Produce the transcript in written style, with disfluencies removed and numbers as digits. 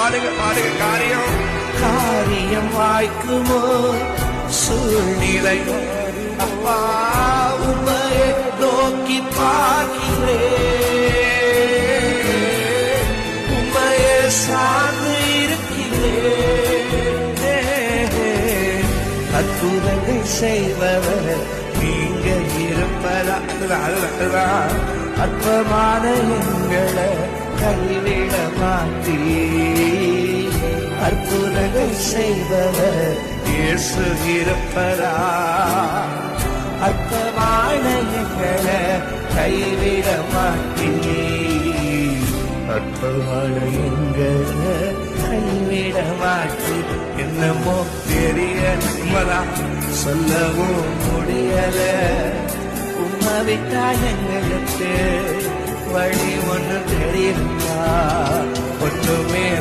பாடுங்க காரியம் வாய்க்குமோ சூழ்நிலை அப்பா உம்மையே நோக்கி பார்க்கிறேன், உம்மையே சார்ந்து இருக்கிறேன். அற்புதங்கள் செய்பவர் நீங்க இருப்பதா அற்பமான எங்களை கைவிட மாட்டீ. அற்புதங்கள் செய்பவர் இயேசு இருப்பதா அற்பமான எங்களை கைவிட மாட்டீ. அற்பமான எங்களை கைவிட மாட்டீ. என்னமோ தெரிய சொல்லவும் முடியல. உம்மை விட்டா எங்களுக்கு வழி ஒன்று தெரியுமா? ஒன்றுமே